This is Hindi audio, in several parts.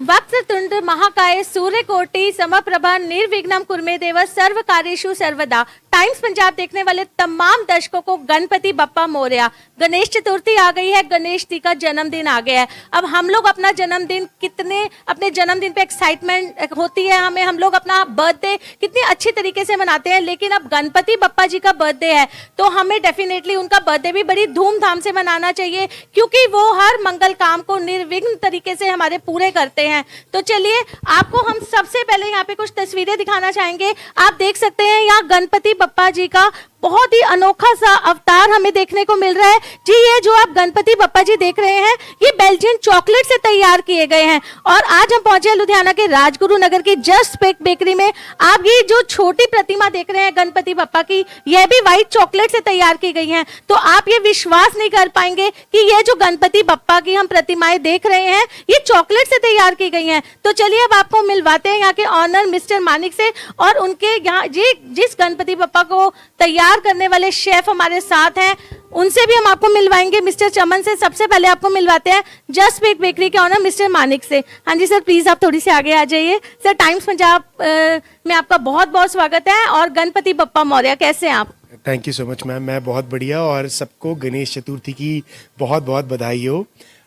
वक्रतुंड महाकाय सूर्यकोटि समप्रभा निर्विघ्नं कुरु देव सर्व कार्येषु सर्वदा। टाइम्स पंजाब देखने वाले तमाम दर्शकों को गणपति बप्पा मोरया। गणेश चतुर्थी आ गई है, गणेश जी का जन्मदिन आ गया है। अब हम लोग अपना जन्मदिन अपने जन्मदिन पे एक्साइटमेंट होती है हमें, हम लोग अपना बर्थडे कितनी अच्छी तरीके से मनाते हैं, लेकिन अब गणपति बप्पा जी का बर्थडे है तो हमें डेफिनेटली उनका बर्थडे भी बड़ी धूमधाम से मनाना चाहिए, क्योंकि वो हर मंगल काम को निर्विघ्न तरीके से हमारे पूरे करते हैं। तो चलिए आपको हम सबसे पहले यहाँ पे कुछ तस्वीरें दिखाना चाहेंगे। आप देख सकते हैं यहाँ गणपति बप्पा जी का बहुत ही अनोखा सा अवतार हमें देखने को मिल रहा है। जी ये जो आप गणपति बप्पा जी देख रहे हैं ये बेल्जियन चॉकलेट से तैयार किए गए हैं और आज हम पहुंचे लुधियाना के राजगुरु नगर की जस्ट बेक बेकरी में। आप ये जो छोटी प्रतिमा देख रहे हैं गणपति बप्पा की, यह भी व्हाइट चॉकलेट से तैयार की गई है। तो आप ये विश्वास नहीं कर पाएंगे कि ये जो गणपति बप्पा की हम प्रतिमाएं देख रहे हैं ये चॉकलेट से तैयार की गई है। तो चलिए अब आपको मिलवाते हैं यहाँ के ऑनर मिस्टर मानिक से, और उनके यहाँ जिस गणपति बप्पा को तैयार करने वाले शेफ हमारे साथ हैं उनसे भी हम आपको मिलवाएंगे, मिस्टर चमन से। सबसे पहले आपको मिलवाते हैं जस्ट बेक बेकरी के ऑनर मिस्टर मानिक से। हाँ जी सर, प्लीज आप थोड़ी सी आगे आ जाइए। सर टाइम्स पंजाब में आपका बहुत बहुत स्वागत है। और गणपति बप्पा मौर्य, कैसे हैं आप? Thank you so much ma'am, मैं बहुत बढ़िया, और सबको गणेश चतुर्थी की बहुत बहुत बधाई हो।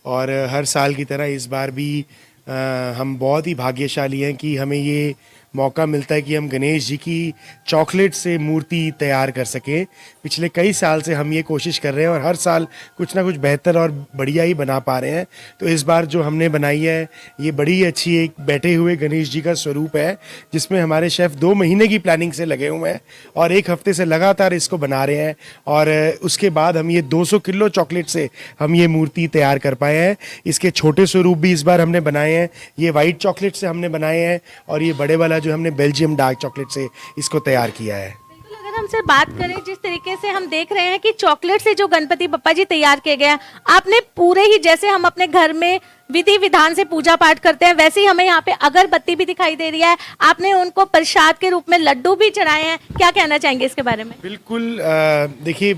और हर साल की तरह इस बार भी हम बहुत ही भाग्यशाली हैं कि हमें ये मौका मिलता है कि हम गणेश जी की चॉकलेट से मूर्ति तैयार कर सकें। पिछले कई साल से हम ये कोशिश कर रहे हैं और हर साल कुछ ना कुछ बेहतर और बढ़िया ही बना पा रहे हैं। तो इस बार जो हमने बनाई है ये बड़ी अच्छी एक बैठे हुए गणेश जी का स्वरूप है, जिसमें हमारे शेफ़ 2 महीने की प्लानिंग से लगे हुए हैं और 1 हफ्ते से लगातार इसको बना रहे हैं। और उसके बाद हम ये 200 किलो चॉकलेट से हम ये मूर्ति तैयार कर पाए हैं। इसके छोटे स्वरूप भी इस बार हमने बनाए हैं, ये वाइट चॉकलेट से हमने बनाए हैं, और ये बड़े वाला जो हमने बेल्जियम डार्क चॉकलेट से इसको तैयार किया है। अगर हमसे बात करें, जिस तरीके से हम देख रहे हैं कि चॉकलेट से जो गणपति बप्पा जी तैयार किए गए हैं, आपने पूरे ही जैसे हम अपने घर में विधि विधान से पूजा पाठ करते हैं वैसे ही हमें यहाँ पे अगरबत्ती भी दिखाई दे रही है। आपने उनको प्रसाद के रूप में लड्डू भी चढ़ाए हैं, क्या कहना चाहेंगे इसके बारे में? बिल्कुल, देखिए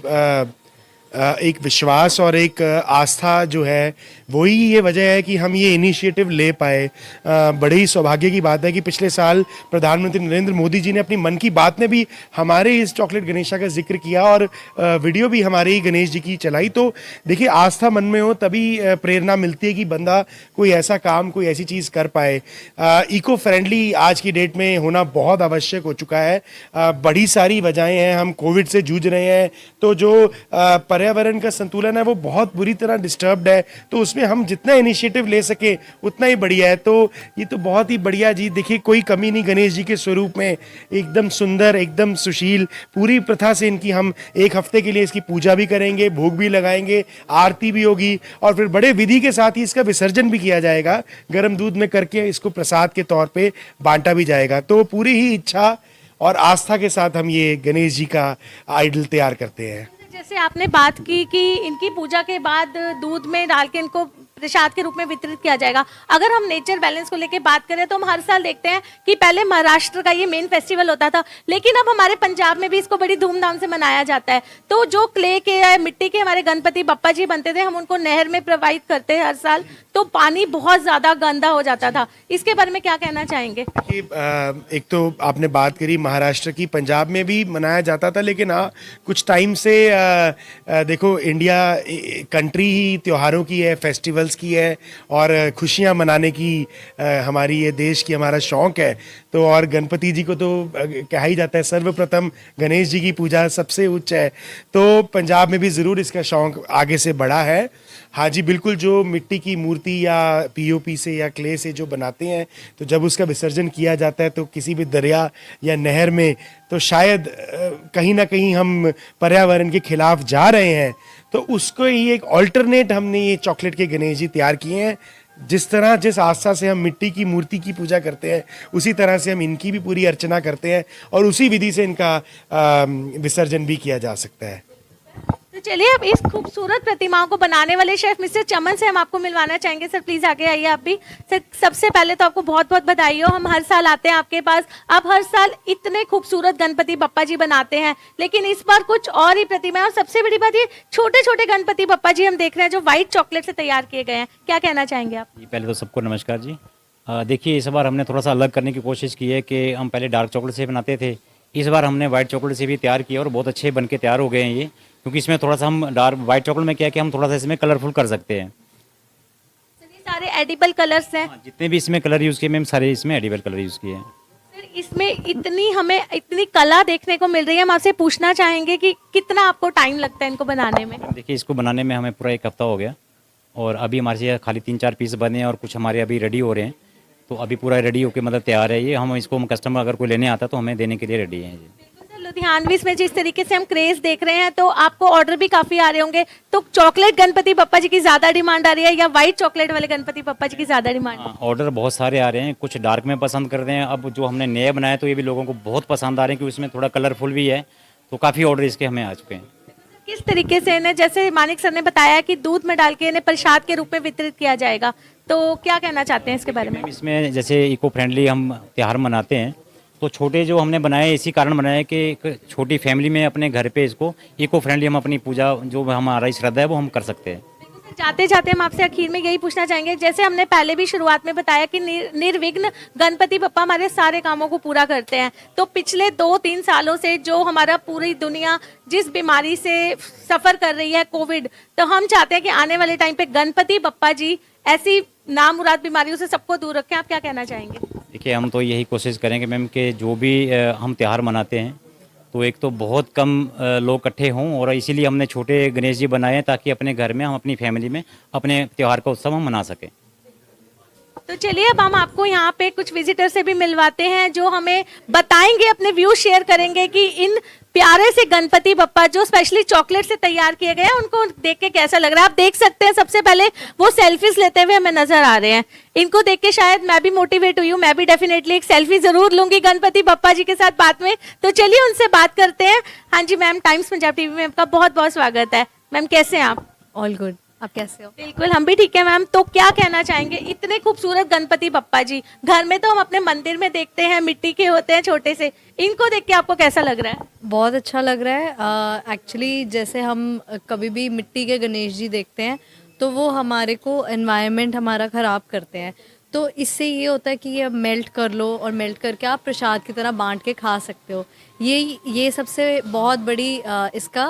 एक विश्वास और एक आस्था जो है वही ये वजह है कि हम ये इनिशिएटिव ले पाए। बड़े ही सौभाग्य की बात है कि पिछले साल प्रधानमंत्री नरेंद्र मोदी जी ने अपनी मन की बात में भी हमारे इस चॉकलेट गणेशा का जिक्र किया और वीडियो भी हमारे ही गणेश जी की चलाई। तो देखिए, आस्था मन में हो तभी प्रेरणा मिलती है कि बंदा कोई ऐसा काम, कोई ऐसी चीज़ कर पाए। इको फ्रेंडली आज की डेट में होना बहुत आवश्यक हो चुका है। बड़ी सारी वजहें हैं, हम कोविड से जूझ रहे हैं, तो जो पर्यावरण का संतुलन है वो बहुत बुरी तरह डिस्टर्ब्ड है, तो उसमें हम जितना इनिशिएटिव ले सके उतना ही बढ़िया है। तो ये तो बहुत ही बढ़िया जी। देखिए, कोई कमी नहीं गणेश जी के स्वरूप में, एकदम सुंदर, एकदम सुशील। पूरी प्रथा से इनकी हम एक हफ्ते के लिए इसकी पूजा भी करेंगे, भोग भी लगाएंगे, आरती भी होगी और फिर बड़े विधि के साथ ही इसका विसर्जन भी किया जाएगा। गर्म दूध में करके इसको प्रसाद के तौर पे बांटा भी जाएगा। तो पूरी ही इच्छा और आस्था के साथ हम ये गणेश जी का आइडल तैयार करते हैं। जैसे आपने बात की कि इनकी पूजा के बाद दूध में डाल के इनको प्रसाद के रूप में वितरित किया जाएगा। अगर हम नेचर बैलेंस को लेके बात करें तो हम हर साल देखते हैं कि पहले महाराष्ट्र का ये मेन फेस्टिवल होता था, लेकिन अब हमारे पंजाब में भी इसको बड़ी धूमधाम से मनाया जाता है। तो जो क्ले के या मिट्टी के हमारे गणपति बप्पा जी बनते थे, हम उनको नहर में प्रवाहित करते हैं हर साल, तो पानी बहुत ज्यादा गंदा हो जाता था। इसके बारे में क्या कहना चाहेंगे? एक तो आपने बात करी महाराष्ट्र की, पंजाब में भी मनाया जाता था, लेकिन हाँ, कुछ टाइम से देखो, इंडिया कंट्री ही त्योहारों की है, फेस्टिवल्स की है और खुशियां मनाने की हमारी ये देश की हमारा शौक है। तो और गणपति जी को तो कहा ही जाता है सर्वप्रथम गणेश जी की पूजा सबसे उच्च है। तो पंजाब में भी ज़रूर इसका शौक आगे से बढ़ा है। हाँ जी, बिल्कुल। जो मिट्टी की मूर्ति या पीओपी से या क्ले से जो बनाते हैं, तो जब उसका विसर्जन किया जाता है तो किसी भी दरिया या नहर में, तो शायद कहीं ना कहीं हम पर्यावरण के खिलाफ जा रहे हैं। तो उसको ही एक ऑल्टरनेट हमने ये चॉकलेट के गणेश जी तैयार किए हैं। जिस तरह, जिस आस्था से हम मिट्टी की मूर्ति की पूजा करते हैं, उसी तरह से हम इनकी भी पूरी अर्चना करते हैं और उसी विधि से इनका विसर्जन भी किया जा सकता है। तो चलिए, अब इस खूबसूरत प्रतिमाओं को बनाने वाले शेफ मिस्टर चमन से हम आपको मिलवाना चाहेंगे। सर प्लीज आगे आइए आप भी। सर, सबसे पहले तो आपको बहुत बहुत बधाई हो। हम हर साल आते हैं आपके पास, आप हर साल इतने खूबसूरत गणपति बप्पा जी बनाते हैं, लेकिन इस बार कुछ और ही प्रतिमा है। और सबसे बड़ी बात, ये छोटे छोटे गणपति बप्पा जी हम देख रहे हैं जो व्हाइट चॉकलेट से तैयार किए गए हैं। क्या कहना चाहेंगे आप? पहले तो सबको नमस्कार जी। देखिए, इस बार हमने थोड़ा सा अलग करने की कोशिश की है कि हम पहले डार्क चॉकलेट से बनाते थे, इस बार हमने व्हाइट चॉकलेट से भी तैयार किया और बहुत अच्छे बन के तैयार हो गए हैं ये। क्योंकि इसमें थोड़ा सा हम डार्क व्हाइट चॉकलेट में क्या है कि हम थोड़ा सा इसमें कलरफुल कर सकते हैं। सारे एडिबल कलर्स हैं। जितने भी इसमें कलर यूज़ किए मैम, सारे इसमें एडिबल कलर यूज़ किए हैं। सर, इसमें हमें इतनी कला देखने को मिल रही है। हम आपसे पूछना चाहेंगे कि कितना आपको टाइम लगता है इनको बनाने में? देखिए, इसको बनाने में हमें पूरा 1 हफ्ता हो गया और अभी हमारे से खाली 3-4 पीस बने हैं और कुछ हमारे अभी रेडी हो रहे हैं। तो अभी पूरा रेडी होकर मतलब तैयार है ये। हम इसको कस्टमर अगर कोई लेने आता तो हमें देने के लिए रेडी हैं जी। लुधियानवी में जिस तरीके से हम क्रेज देख रहे हैं, तो आपको ऑर्डर भी काफी आ रहे होंगे। तो चॉकलेट गणपति बप्पा जी की ज्यादा डिमांड आ रही है या व्हाइट चॉकलेट वाले गणपति बप्पा जी की ज्यादा डिमांड? ऑर्डर बहुत सारे आ रहे हैं, कुछ डार्क में पसंद कर रहे हैं। अब जो हमने नया बनाया तो ये भी लोगों को बहुत पसंद आ रहे हैं कि उसमें थोड़ा कलरफुल भी है। तो काफ़ी ऑर्डर इसके हमें आ चुके हैं। किस तरीके से इन्हें, जैसे मानिक सर ने बताया कि दूध में डाल के इन्हें प्रसाद के रूप में वितरित किया जाएगा, तो क्या कहना चाहते हैं इसके बारे में? इसमें जैसे इको फ्रेंडली हम त्यौहार मनाते हैं, तो छोटे जो हमने बनाए इसी कारण बनाए कि एक छोटी फैमिली में अपने घर पे इसको इको फ्रेंडली हम अपनी पूजा जो हमारा श्रद्धा है वो हम कर सकते हैं। जाते जाते हम आपसे आखिर में यही पूछना चाहेंगे, जैसे हमने पहले भी शुरुआत में बताया कि निर्विघ्न गणपति बप्पा हमारे सारे कामों को पूरा करते हैं। तो पिछले 2-3 सालों से जो हमारा पूरी दुनिया जिस बीमारी से सफर कर रही है, कोविड, तो हम चाहते हैं कि आने वाले टाइम पे गणपति बप्पा जी ऐसी नामुराद बीमारियों से सबको दूर रखें। आप क्या कहना चाहेंगे? देखिए, हम तो यही कोशिश करेंगे मैम कि जो भी हम त्यौहार मनाते हैं तो एक तो बहुत कम लोग इकट्ठे हों, और इसीलिए हमने छोटे गणेश जी बनाए हैं ताकि अपने घर में हम अपनी फैमिली में अपने त्यौहार का उत्सव हम मना सकें। तो चलिए, अब हम आपको यहाँ पे कुछ विजिटर से भी मिलवाते हैं जो हमें बताएंगे, अपने व्यू शेयर करेंगे कि इन प्यारे से गणपति बप्पा जो स्पेशली चॉकलेट से तैयार किए गए हैं उनको देख के कैसा लग रहा है। आप देख सकते हैं, सबसे पहले वो सेल्फीज लेते हुए हमें नजर आ रहे हैं। इनको देख के शायद मैं भी मोटिवेट हुई हूँ, मैं भी डेफिनेटली एक सेल्फी जरूर लूंगी गणपति बप्पा जी के साथ बाद में। तो चलिए उनसे बात करते हैं। हाँ जी मैम, टाइम्स पंजाब टीवी में आपका बहुत बहुत स्वागत है। मैम, कैसे हैं आप? All good. आप कैसे हो? बिल्कुल हम भी ठीक है मैम। तो क्या कहना चाहेंगे, इतने खूबसूरत गणपति बप्पा जी घर में तो हम अपने मंदिर में देखते हैं, मिट्टी के होते हैं छोटे से, इनको देख के आपको कैसा लग रहा है? बहुत अच्छा लग रहा है। एक्चुअली जैसे हम कभी भी मिट्टी के गणेश जी देखते हैं तो वो हमारे को एनवायरनमेंट हमारा ख़राब करते हैं, तो इससे ये होता है कि ये मेल्ट कर लो और मेल्ट करके आप प्रसाद की तरह बांट के खा सकते हो। ये सबसे बहुत बड़ी इसका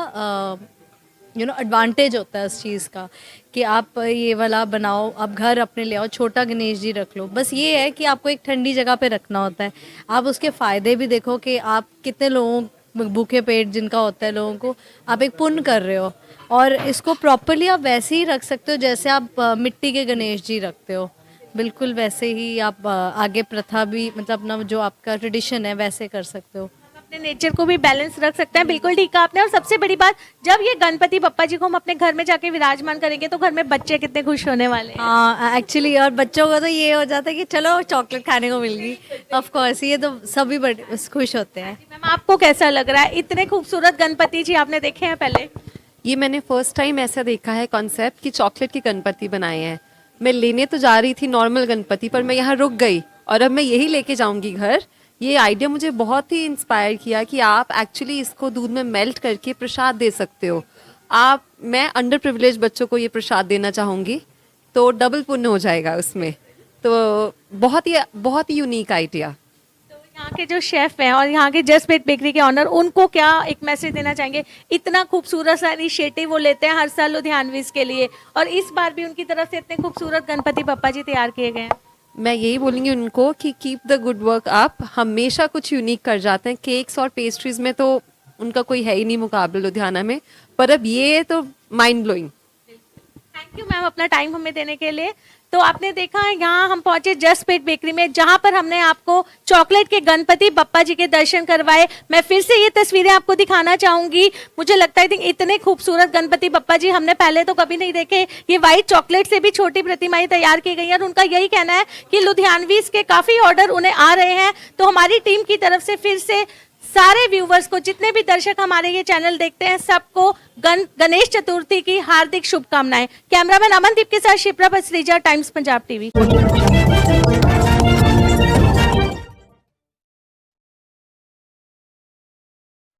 एडवांटेज होता है उस चीज़ का कि आप ये वाला बनाओ, आप घर अपने ले आओ, छोटा गणेश जी रख लो। बस ये है कि आपको एक ठंडी जगह पे रखना होता है। आप उसके फ़ायदे भी देखो कि आप कितने लोगों भूखे पेट जिनका होता है लोगों को आप एक पुण्य कर रहे हो, और इसको प्रॉपरली आप वैसे ही रख सकते हो जैसे आप मिट्टी के गणेश जी रखते हो, बिल्कुल वैसे ही आप आगे प्रथा भी मतलब अपना जो आपका ट्रेडिशन है वैसे कर सकते हो। अपने नेचर को भी बैलेंस रख सकते हैं। बिल्कुल ठीक कहा आपने। और सबसे बड़ी बात, जब ये गणपति बप्पा जी को हम अपने घर में जाके विराजमान करेंगे तो घर में बच्चे कितने खुश होने वाले हैं। हाँ एक्चुअली, और बच्चों को तो ये हो जाता है कि चलो चॉकलेट खाने को मिल गई। ऑफ कोर्स ये तो सभी बड़े खुश होते हैं। मैम आपको कैसा लग रहा है, इतने खूबसूरत गणपति जी आपने देखे हैं पहले? ये मैंने फर्स्ट टाइम ऐसा देखा है कॉन्सेप्ट कि चॉकलेट के गणपति बनाए हैं। मैं लेने तो जा रही थी नॉर्मल गणपति, पर मैं यहाँ रुक गई और अब मैं यही लेके जाऊंगी घर। ये आइडिया मुझे बहुत ही इंस्पायर किया कि आप एक्चुअली इसको दूध में मेल्ट करके प्रसाद दे सकते हो। मैं अंडर प्रिविलेज बच्चों को ये प्रसाद देना चाहूँगी, तो डबल पुण्य हो जाएगा उसमें। तो बहुत ही यूनिक आइडिया। तो यहाँ के जो शेफ हैं और यहाँ के जस्ट बेक बेकरी के ऑनर, उनको क्या एक मैसेज देना चाहेंगे? इतना खूबसूरत सा इनिशिएटिव वो लेते हैं हर साल लुधियानवीज के लिए, और इस बार भी उनकी तरफ से इतने खूबसूरत गणपति बप्पा जी तैयार किए गए हैं। मैं यही बोलूँगी उनको कि keep the good work up. हमेशा कुछ यूनिक कर जाते हैं। केक्स और पेस्ट्रीज में तो उनका कोई है ही नहीं मुकाबला लुधियाना में, पर अब ये तो mind blowing. Thank you ma'am अपना टाइम हमें देने के लिए। तो आपने देखा यहाँ हम पहुंचे जस्ट बेक बेकरी में, जहां पर हमने आपको चॉकलेट के गणपति बप्पा जी के दर्शन करवाए। मैं फिर से ये तस्वीरें आपको दिखाना चाहूंगी। मुझे लगता है इतने खूबसूरत गणपति बप्पा जी हमने पहले तो कभी नहीं देखे। ये व्हाइट चॉकलेट से भी छोटी प्रतिमाएं तैयार की गई हैं और उनका यही कहना है कि लुधियानवीज के काफी ऑर्डर उन्हें आ रहे हैं। तो हमारी टीम की तरफ से फिर से सारे व्यूवर्स को, जितने भी दर्शक हमारे ये चैनल देखते हैं, सबको गणेश चतुर्थी की हार्दिक शुभकामनाएं। कैमरामैन अमनदीप के साथ शिप्रा बसरीजा, टाइम्स पंजाब टीवी।